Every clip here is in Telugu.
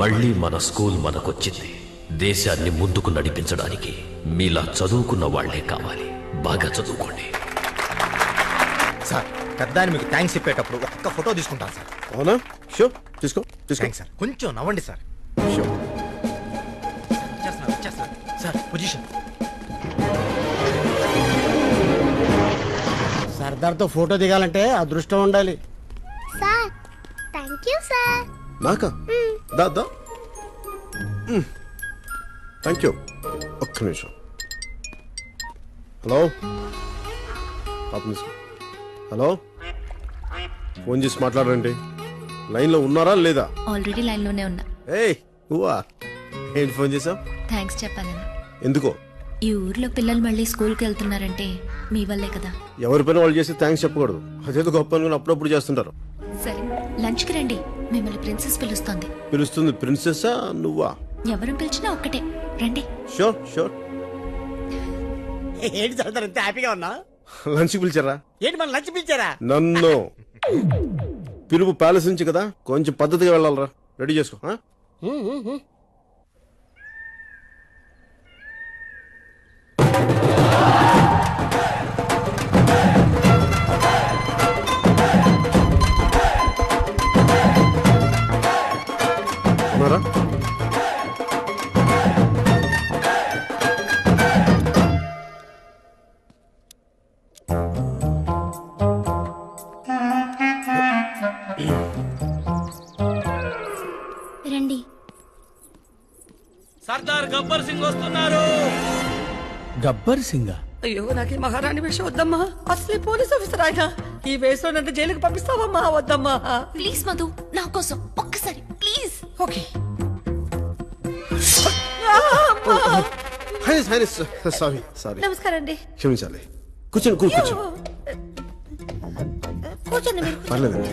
మళ్ళీ మన స్కూల్ మనకొచ్చింది. దేశాన్ని ముందుకు నడిపించడానికి మీలా చదువుకున్న వాళ్లే కావాలి. బాగా చదువుకోండి. సార్ పెద్దాన్ని మీకు థ్యాంక్స్ చెప్పేటప్పుడు ఒక్క ఫోటో తీసుకుంటాను సార్. అవునా? షూర్, తీసుకో తీసుకో. Thanks sir. కొంచెం నవ్వండి సార్. షూర్. వచ్చేస్తున్నా సార్. పొజిషన్. సర్దార్తో ఫోటో దిగాలంటే అదృష్టం ఉండాలి. Sir thank you sir. నాకా? దా దా. Thank you. ఒక్క నిమిషం. హలో హలో, ఫోన్ చేసి మాట్లాడండి. లైన్లో ఉన్నారా లేదా? ఆల్రెడీ లైన్లోనే ఉన్నా. ఏయ్ నువ్వా? ఏంటి ఫోన్ చేసావు? థ్యాంక్స్ చెప్పాలని. ఎందుకో? ఈ ఊర్లో పిల్లలు మళ్ళీ స్కూల్కి వెళ్తున్నారంటే మీ వల్లే కదా. ఎవరి పైన వాళ్ళు చేస్తే థ్యాంక్స్ చెప్పకూడదు. అదేదో గొప్ప అనుకుని అప్పుడప్పుడు చేస్తుంటారు. సరే లంచ్కి రండి, మిమ్మల్ని ప్రిన్సెస్ పిలుస్తోంది. పిలుస్తుంది ప్రిన్సెస్సా నువ్వా? ఎవరు పిలిచినా ఒక్కటే, రండి. Sure sure. ఏంటి సర్దార్ ఇంత హ్యాపీగా ఉన్నా? లంచ్కి పిలిచారా? ఏంటి మన లంచ్ పిలిచారా? నన్ను పిలుపు ప్యాలెస్ నుంచి కదా, కొంచెం పద్ధతిగా వెళ్ళాలరా. రెడీ చేసుకో. ఉన్నారా? రండి. సర్దార్ గబ్బర్ సింగ్ వస్తున్నారు. గబ్బర్ సింగ్? అయ్యో నాకు ఈ మహారాణి వేషం వద్దమ్మా. అసలే పోలీస్ ఆఫీసర్ ఆయన. ఈ వేషం నన్ను జైలుకి పంపిస్తావమ్మా? వద్దమ్మా. ప్లీజ్ మధు, నా కోసం ఒక్కసారి ప్లీజ్. ఓకే. Sorry sorry. నమస్కారం అండి. క్షమించాలి. కూర్చోండి కూర్చో. కూర్చోండి మీరు. పర్లేదండి,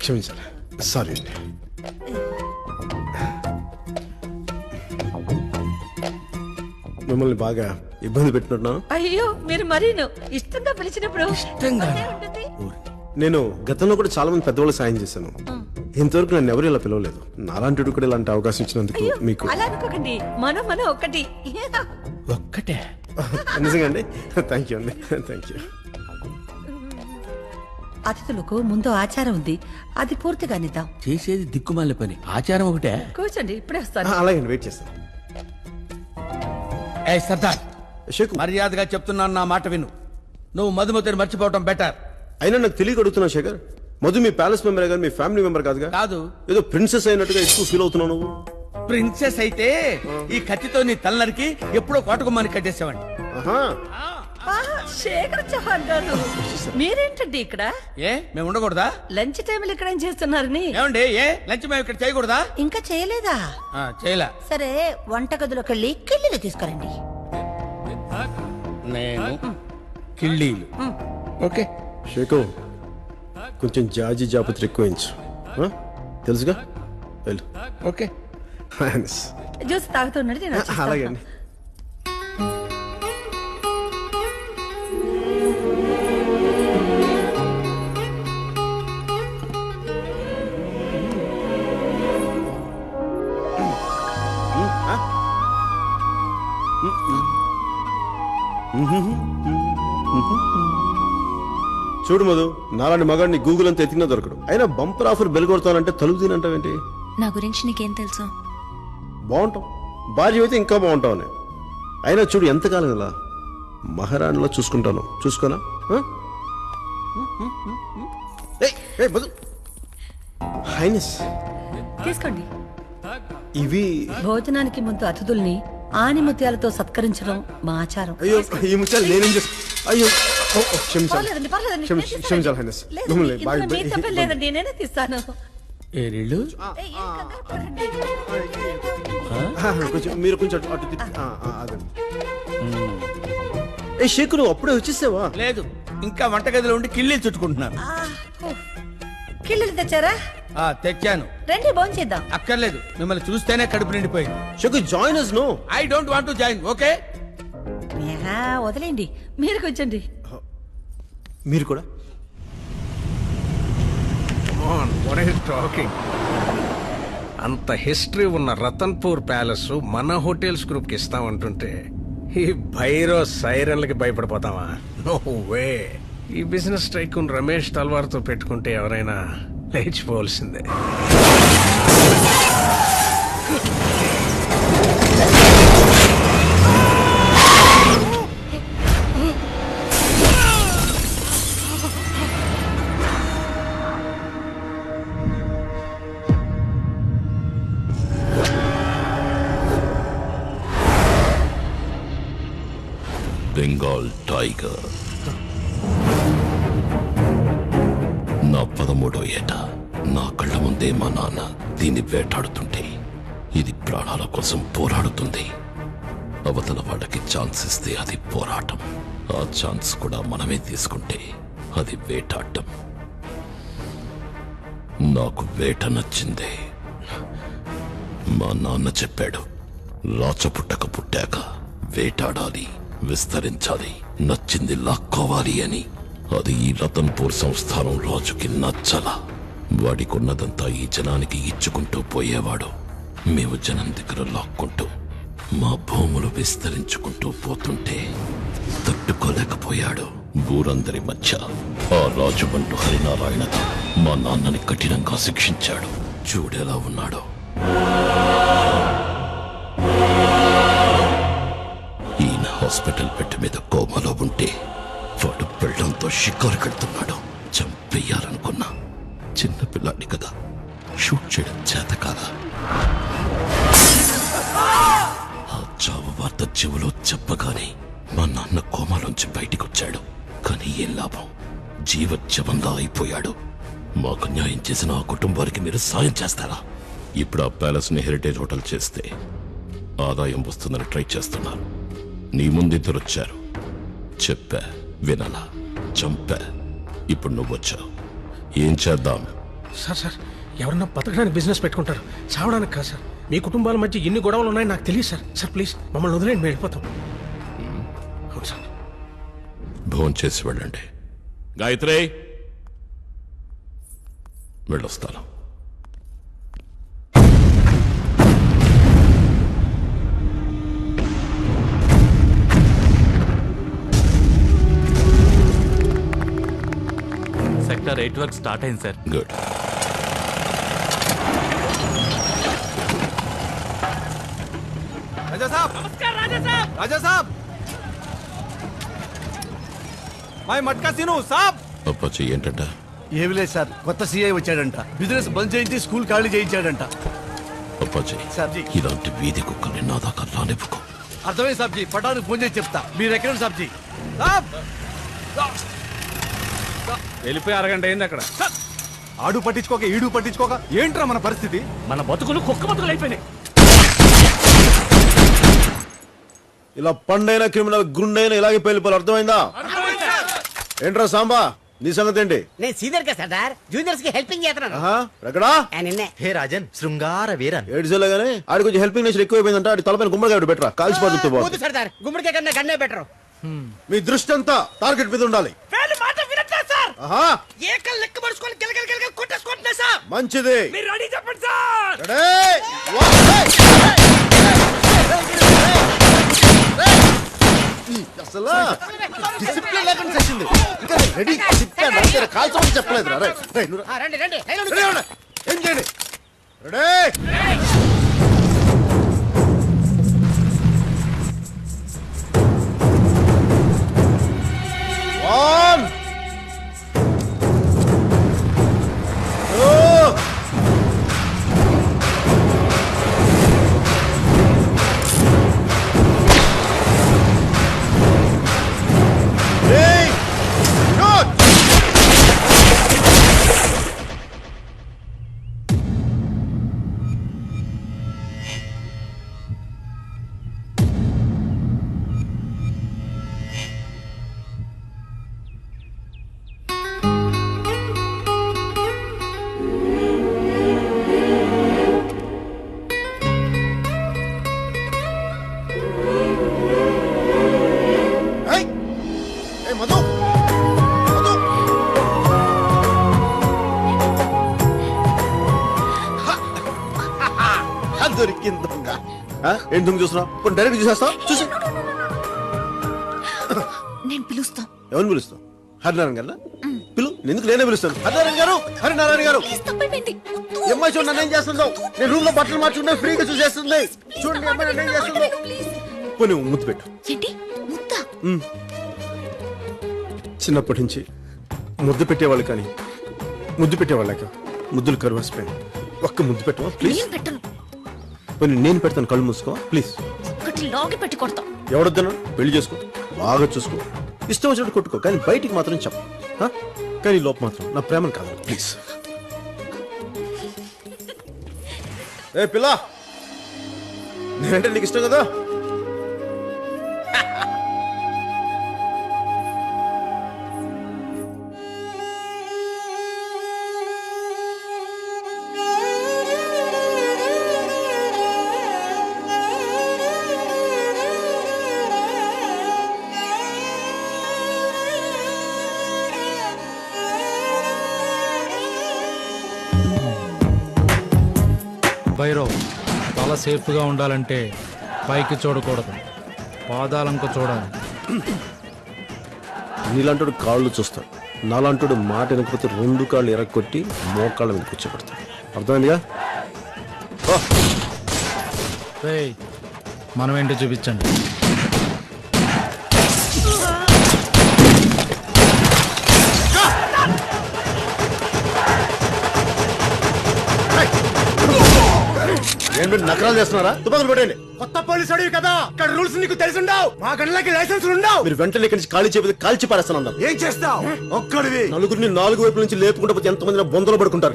క్షమించాలి. సారీ అండి. మిమ్మల్ని బాగా ఇబ్బంది పెట్టినట్టున్నాను. అయ్యో మీరు మరీను ఇష్టంగా పిలిచినప్పుడు ఇష్టంగా? అదే ఉంటుంది. నేను గతంలో కూడా చాలా మంది పెద్దవాళ్ళకి సాయం చేశాను. ఇంతవరకు నన్ను ఎవరు ఇలా పిలవలేదు. నాలాంటి కూడా ఇలాంటి అవకాశం ఇచ్చినందుకు అయ్యో మీకు అలా అనుకోకండి. మనం ఒక్కటి. ఒక్కటే? నిజంగా అండి. థ్యాంక్ యూ అండి. Thank you. అతిథులకు ముందు ఆచారం ఉంది, అది పూర్తిగా నిద్దాం. చేసేది దిక్కుమాల పని, ఆచారం ఒకటే. కూర్చోండి, ఇప్పుడే వస్తాను. అలాగే వెయిట్ చేస్తాను. ఏ సర్దార్, షేకు, మర్యాదగా చెప్తున్నాను, నా మాట విను. నువ్వు మధుమతిని మర్చిపోవటం బెటర్. అయినా నాకు తెలియక అడుగుతున్నా శేఖర్. మధు మీ ప్యాలెస్ మెంబర్ కానీ మీ ఫ్యామిలీ మెంబర్ కాదుగా? కాదు. ఏదో ప్రిన్సెస్ అయినట్టుగా ఎక్కువ ఫీల్ అవుతున్నావు నువ్వు. ప్రిన్సెస్ అయితే ఈ కత్తితో నీ తలనరికి ఎప్పుడో కోటకుమ్మని కట్టేసావండి. ఆహా, శేఖర్ చౌహాన్ గారు, మీరేంటండి ఇక్కడ? ఏ మేము ఉండకూడదా? లంచ్ టైంలో ఇక్కడ ఏం చేస్తున్నారని? ఏమండి, ఏ లంచ్ మేము ఇక్కడ చేయకూడదా? ఇంకా చేయలేదా? చేయలే. సరే వంటగదిలోకి వెళ్ళి కిళ్ళీలు తీసుకురండి. నేను కిళ్ళీలు. ఓకే. షేకు, కొంచెం జాజి జాపత్రి ఎక్కువించు. తెలుసుగా, వెళ్ళు. ఓకే. జ్యూస్ తాగుతున్నాడు, నేను వచ్చేస్తాను. అలాగే అండి. చూడు మధు, నాలాంటి మగాడిని గూగుల్ అంతా ఎత్తినా దొరకడు. అయినా బంపర్ ఆఫర్ బెల్ కొడతానంటే తలుపు తినంటావేంటి? నా గురించి నీకేం తెలుసు? బాగుంటావు, భార్య అయితే ఇంకా బాగుంటావు అని. అయినా చూడు ఎంతకాలం ఇలా మహారాణిలో చూసుకుంటాను. చూసుకోనా? మధు, హైనెస్ తీసుకోండి. ఇవి భోజనానికి ముందు అతిథుల్ని ఆనిముత్యాలతో సత్కరించడం మా ఆచారం. అయ్యో, ఈ ముత్యాలు నేనేం చేస్తా? అయ్యో, క్షమించాలి. పర్లేదండి, పర్లేదండి. నేను తీస్తాను. క్షమించాలి హైనెస్. లేదు, మిమ్మల్ని ఇందులో బాగా మీ తప్పేం లేదండి, నేనే తీస్తాను. ఏరిళ్ళు ఏయ్, ఏం కంగారు పడకండి. కొంచెం మీరు కొంచెం అటు తిప్పి. అదే. ఏ షేక్, నువ్వు అప్పుడే వచ్చేసావా? లేదు, ఇంకా వంటగదిలో ఉండి కిళ్ళీలు చుట్టుకుంటున్నాను. కిళ్ళీలు తెచ్చారా? తెచ్చాను. రండి భోంచేద్దాం. అక్కర్లేదు, మిమ్మల్ని చూస్తేనే కడుపు నిండిపోయింది. Sheikh, join us no. I don't want to join. Okay, వదిలేండి, మీరు కూర్చోండి. మీరు కూడా అంత హిస్టరీ ఉన్న రతన్పూర్ ప్యాలెస్ మన హోటల్స్ గ్రూప్ కి ఇస్తామంటుంటే ఈ భైరో సైరన్లకి భయపడిపోతావా? No way. ఈ బిజినెస్ టైకూన్ రమేష్ తల్వార్తో పెట్టుకుంటే ఎవరైనా లేచిపోవలసిందే. బెంగాల్ టైగర్. నా 13వ ఏట నా కళ్ళ ముందే మా నాన్న దీన్ని వేటాడుతుంటే ఇది ప్రాణాల కోసం పోరాడుతుంది. అవతల వాళ్ళకి ఛాన్స్ ఇస్తే అది పోరాటం, ఆ ఛాన్స్ కూడా మనమే తీసుకుంటే అది వేటాడటం. నాకు వేట నచ్చిందే. మా నాన్న చెప్పాడు, రాచపుట్టక పుట్టాక వేటాడాలి, విస్తరించాలి, నచ్చింది లాక్కోవాలి అని. అది ఈ రతన్పూర్ సంస్థానం రాజుకి నచ్చల. వాడికున్నదంతా ఈ జనానికి ఇచ్చుకుంటూ పోయేవాడు. మేము జనం దగ్గర లాక్కుంటూ మా భూములు విస్తరించుకుంటూ పోతుంటే తట్టుకోలేకపోయాడు. ఊరందరి మధ్య ఆ రాజుబంటు హరినారాయణతో మా నాన్నని కఠినంగా శిక్షించాడు. చూడేలా ఉన్నాడో. ఈయన హాస్పిటల్ బెడ్ మీద కోమాలో ఉంటే వాడు పెళ్ళంతో షికారు కడుతున్నాడు. చంపేయాలనుకున్నా. చిన్నపిల్లాడి కదా, షూట్ చేయడం చేత కాదా. ఆ చావు వార్త చెవులో చెప్పగానే మా నాన్న కోమాలోంచి బయటికొచ్చాడు. కానీ ఏం లాభం, జీవోత్సవంగా అయిపోయాడు. మాకు న్యాయం చేసిన ఆ కుటుంబానికి మీరు సాయం చేస్తారా? ఇప్పుడు ఆ ప్యాలెస్ ని హెరిటేజ్ హోటల్ చేస్తే ఆదాయం వస్తుందని ట్రై చేస్తున్నారు. నీ ముందిద్దరొచ్చారు, చెప్పా, వినాలా, చంపా. ఇప్పుడు నువ్వొచ్చావు, ఏం చేద్దాం? సార్ ఎవరన్నా బతకడానికి బిజినెస్ పెట్టుకుంటారు, చావడానికి కాదు సార్. మీ కుటుంబాల మధ్య ఎన్ని గొడవలు ఉన్నాయని నాకు తెలియదు సార్. సార్ ప్లీజ్ మమ్మల్ని వదిలేండి, మేము వెళ్ళిపోతాం. అవును సార్. భోన్ చేసి వెళ్ళండి. గాయత్రి, వెళ్ళొస్తాను. సెక్టర్ 8 వర్క్ స్టార్ట్ అయింది సార్. గుడ్. రాజా సాబ్, నమస్కారం రాజా సాబ్. రాజా సాబ్, my matka scene Saab. Apache ఏంటంట? ఏమి లేదు సార్, కొత్త సీఐ వచ్చాడంట. బిజినెస్ బంద్ చేయించి స్కూల్ ఖాళీ చేయించాడంట. అప్పాచి, సాబ్జీ. ఇలాంటి వీధి కుక్కల్ని నా దాకా రానివ్వకు. అర్థమైంది సాబ్జీ, పటానికి ఫోన్ చేసి చెప్తా. మీరు ఎక్కడ సాబ్జీ? సాబ్, వెళ్ళిపోయి అరగంట అయింది అక్కడ. ఆడు పట్టించుకోక ఈడు పట్టించుకోక ఏంట్రా మన పరిస్థితి? మన బతుకులు కుక్క బతుకులు అయిపోయినాయి. ఇలా పండైన క్రిమినల్ గుండైన ఇలాగే పేలిపోవాలి. అర్థమైందా? ఏంట్రా సాంబా, నీ సంగతి ఏంటి? నేను సీనియర్ కదా సర్దార్, జూనియర్స్ కి హెల్పింగ్ చేస్తున్నాను. ఎక్కడా? నిన్నే హే రాజన్, శృంగార వీరన్. ఏడ్చేలాగానే ఆడి కొంచెం హెల్పింగ్ నేచర్ ఎక్కువైపోయిందంట. ఆడి తలపైన గుమ్మడికాయ బెటరా, కాల్చిపోతుంది. వద్దు సర్దార్, గుమ్మడికాయ కన్నా గన్నే బెటర్. మీ దృష్టి అంతా టార్గెట్ మీద ఉండాలి. వేలు మాట వినట్లేదు సార్. ఆహా, ఏకల్ లెక్క పడుచుకొని గిలగల కొట్టేసుకుంటున్నా సార్. మంచిది. మీరు రెడీ చెప్పండి సార్. రెడీ, అసలు డిసిప్లిన్ లేకుండా చేసింది. ఇంకా రెడీ చెప్పాను, కాల్చమని చెప్పలేదు. రండి రండి. ఏం చేయండి? రెడీ, వన్, దొరికింది దొంగ. ఏం దొంగ చూస్తున్నావు? డైరెక్ట్ చూసేస్తావు? చూసి నేను పిలుస్తాం. ఎవరిని పిలుస్తావు? హరినారాయణ గారు పిలు. ఎందుకు నేనే పిలుస్తాను. హరినారాయణ గారు, హరినారాయణ గారు. అమ్మాయి చూడండి నన్ను ఏం చేస్తుందో. నేను రూమ్ లో బట్టలు మార్చుకుంటే ఫ్రీగా చూసేస్తుంది. చూడండి అమ్మాయి నన్ను ఏం చేస్తుందో. పోనీ ముద్దు పెట్టు. చిన్నప్పటి నుంచి ముద్దు పెట్టేవాళ్ళు కానీ ముద్దు పెట్టేవాళ్ళక ముద్దులు కరువేసిపోయాను. ఒక్క ముద్దు పెట్టవా ప్లీజ్? పోనీ నేను పెడతాను. కళ్ళు మూసుకో ప్లీజ్. ఎవడొద్దన్నా పెళ్లి చేసుకో, బాగా చూసుకో, ఇష్టం వచ్చినట్టు కొట్టుకో, కానీ బయటికి మాత్రం చెప్పు. కానీ లోపు మాత్రం నా ప్రేమను కాదు ప్లీజ్. ఏ పిల్ల, నేనంటే నీకు ఇష్టం కదా? భైరవ్, తల సేఫ్గా ఉండాలంటే పైకి చూడకూడదు, పాదాలంక చూడాలి. నీలాంటి కాళ్ళు చూస్తాడు, నాలాంటి మాట వెనకపోతే 2 కాళ్ళు ఎరగొట్టి మోకాళ్ళ మీద కూర్చోబెడతాడు. అర్థమైందిగా? రేయ్, మనం ఏంటో చూపించండి. ఏంటి నకరాలు చేస్తున్నారా? తుపాకులు పెట్టండి. కొత్త పోలీసు అడివి కదా, ఇక్కడ రూల్స్ నీకు తెలిసిండవు. మా గంటలకి లైసెన్స్ ఉండవు. మీరు వెంటనే ఇక్కడి నుంచి ఖాళీ చేయకపోతే కాల్చి పారేస్తాను. ఏం చేస్తావు? ఒక్కడివి నలుగురిని 4 వైపుల నుంచి లేపుకుంటూ పోతే ఎంతమంది బొందలు పడుకుంటారు.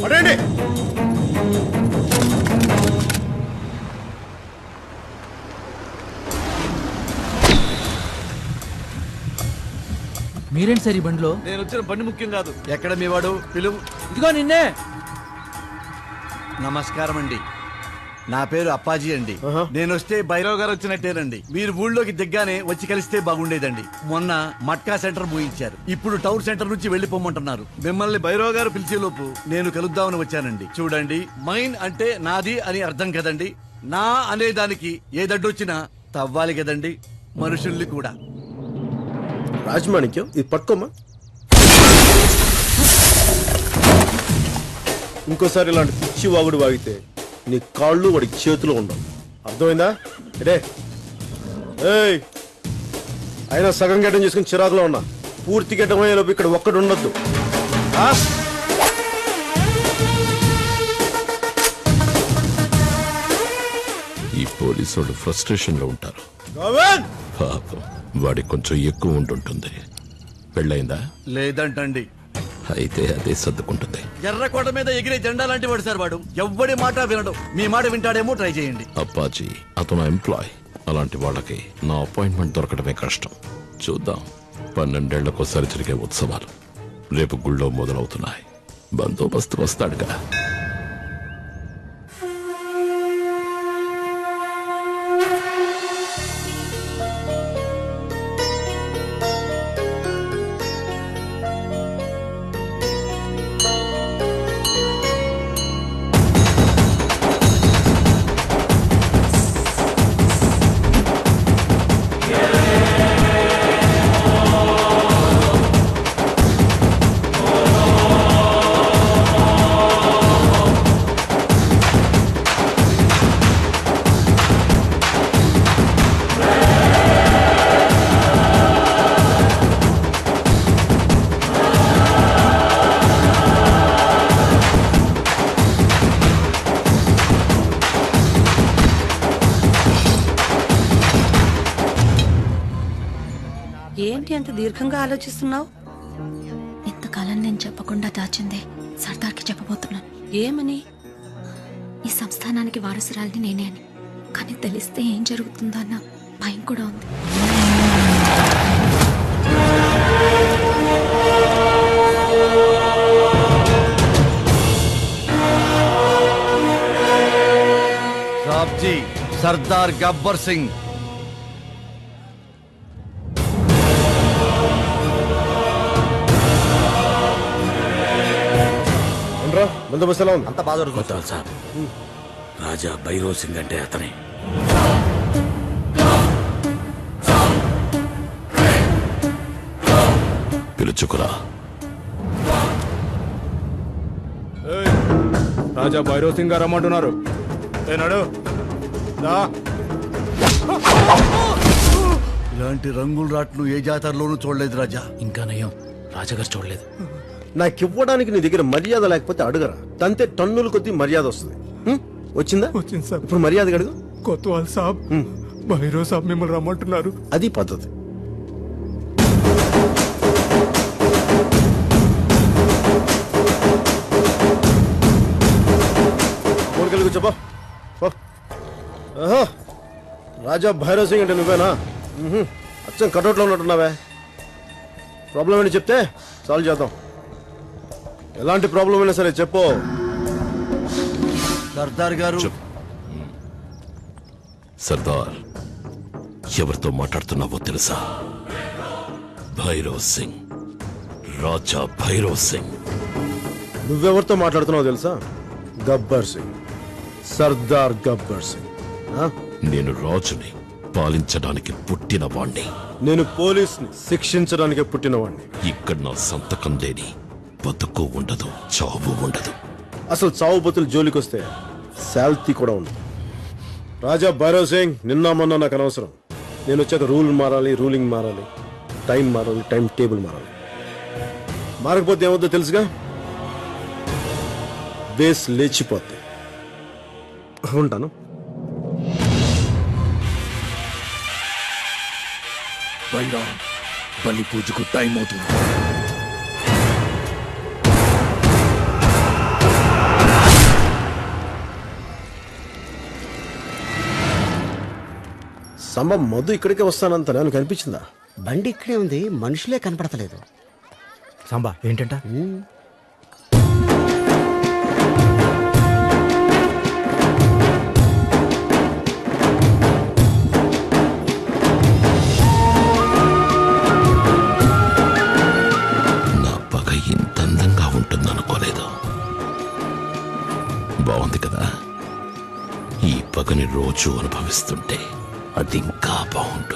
పడండి. మీరేంటి సార్ ఈ బండిలో? నేను వచ్చిన బండి ముఖ్యం కాదు. ఎక్కడ మీ వాడు? పిలువు. ఇదిగో నిన్నే. నమస్కారం అండి, నా పేరు అప్పాజీ అండి. నేను వస్తే భైరవ్ గారు వచ్చినట్టేనండి. మీరు ఊళ్ళోకి దిగ్గానే వచ్చి కలిస్తే బాగుండేదండి. మొన్న మట్కా సెంటర్ మూయించారు, ఇప్పుడు టౌన్ సెంటర్ నుంచి వెళ్లిపోమంటున్నారు. మిమ్మల్ని భైరవ్ గారు పిలిచేలోపు నేను కలుద్దామని వచ్చానండి. చూడండి, మైన్ అంటే నాది అని అర్థం కదండి. నా అనే దానికి ఏదడ్డొచ్చినా తవ్వాలి కదండి, మనుషుల్ని కూడా. రాజమాణిక్యం, ఇది పట్టుకోమ్మా. ఇంకోసారి ఇలాంటి పిచ్చి వాగుడు వాగితే నీ కాళ్ళు వాడికి చేతిలో ఉండవు. అర్థమైందా? ఏయ్, అయినా సగం గడ్డం చేసుకుని చిరాకులో ఉన్నా. పూర్తి గడ్డం అయ్యేలోపు ఇక్కడ ఒక్కడు ఉండొద్దు. ఈ పోలీసు వాళ్ళు ఫ్రస్ట్రేషన్ లో ఉంటారు. పాపం వాడికి కొంచెం ఎక్కువ ఉంటుంటుంది. పెళ్ళయిందా? లేదంటండి. అయితే అదే సర్దుకుంటుంది. ఎర్రకోట మీద ఎగిరే జెండా లాంటి వాడు సార్ వాడు. ఎవ్వడి మాట వినడు. మీ మాట వింటాడేమో, ట్రై చేయండి. అప్పాజీ అతను ఎంప్లాయ్. అలాంటి వాళ్ళకి నా అపాయింట్మెంట్ దొరకడమే కష్టం. చూద్దాం. 12 ఏళ్లకోసారి జరిగే ఉత్సవాలు రేపు గుళ్ళో మొదలవుతున్నాయి. బందోబస్తు వస్తాడుగా. ఏంటి అంత దీర్ఘంగా ఆలోచిస్తున్నావు? ఇంతకాలం నేను చెప్పకుండా దాచిందే సర్దార్కి చెప్పబోతున్నాను. ఏమని? ఈ సంస్థానానికి వారసురాలిని నేనే అని. కానీ తెలిస్తే ఏం జరుగుతుందో అన్న భయం కూడా ఉంది. సాబ్జీ, సర్దార్ గబ్బర్ సింగ్. బందోబస్తు ఎలా ఉంది? అంత బాగా జరుగుతుంది కొత్త సాబ్ రాజా భైరవ్ సింగ్ అంటే అతనే. పిలుచుకురా. రాజా భైరవ్ సింగ్ గారు రమ్మంటున్నారు. ఏనాడు ఇలాంటి రంగుల రాట్లు ఏ జాతరలోనూ చూడలేదు రాజా. ఇంకా నయం రాజాగారు చూడలేదు. నాకు ఇవ్వడానికి నీ దగ్గర మర్యాద లేకపోతే అడుగరా. తంతే టన్నుల కొద్దీ మర్యాద వస్తుంది. వచ్చిందా? వచ్చింది సార్. ఇప్పుడు మర్యాద అడుగు. కొత్వాల్ సాబ్ భైరవ్ సాబ్ మిమ్మల్ని రమ్మంటున్నారు. అది పద్ధతి. ఊరికెళ్ళి కూర్చోపో. రాజా భైరవ్ సింగ్ అంటే నువ్వేనా? అచ్చం కటౌట్లో ఉన్నట్టున్నావే. ప్రాబ్లం ఏంటి చెప్తే సాల్వ్ చేద్దాం. ఎలాంటి ప్రాబ్లం అయినా సరే చెప్పు. సర్దార్ గారు, సర్దార్, ఎవరితో మాట్లాడుతున్నావో తెలుసా? భైరవ్ సింగ్, రాజా భైరవ్ సింగ్. నువ్వెవరితో మాట్లాడుతున్నావు తెలుసా? గబ్బర్ సింగ్, సర్దార్ గబ్బర్ సింగ్. నేను రాజుని, పాలించడానికి పుట్టిన వాణ్ణి. నేను పోలీస్ని, శిక్షించడానికి పుట్టినవాడిని. ఇక్కడ నా సంతకం లేని బతుకు ఉండదు, చావు ఉండదు. అసలు చావు బతులు జోలికొస్తే శాల్తీ కూడా ఉండదు. రాజా భైరవ్ సింగ్, నిన్న మొన్న నాకు అనవసరం. నేను వచ్చాక రూల్ మారాలి, రూలింగ్ మారాలి, టైం మారాలి, టైం టేబుల్ మారాలి. మారకపోతే ఏమవుతుందో తెలుసుగా? బేస్ లేచిపోతే. ఉంటాను. భైరవ్, బలి పూజకు టైం అవుతుంది. సంభం మధు ఇక్కడికే వస్తానంత నాకు కనిపించిందా? బండి ఇక్కడే ఉంది, మనుషులే కనపడతలేదు. సాంబా ఏంటంట? నా పగ ఇంత అందంగా ఉంటుందనుకోలేదు. బాగుంది కదా? ఈ పగని రోజు అనుభవిస్తుంటే అది ఇంకా బాగుంటుంది.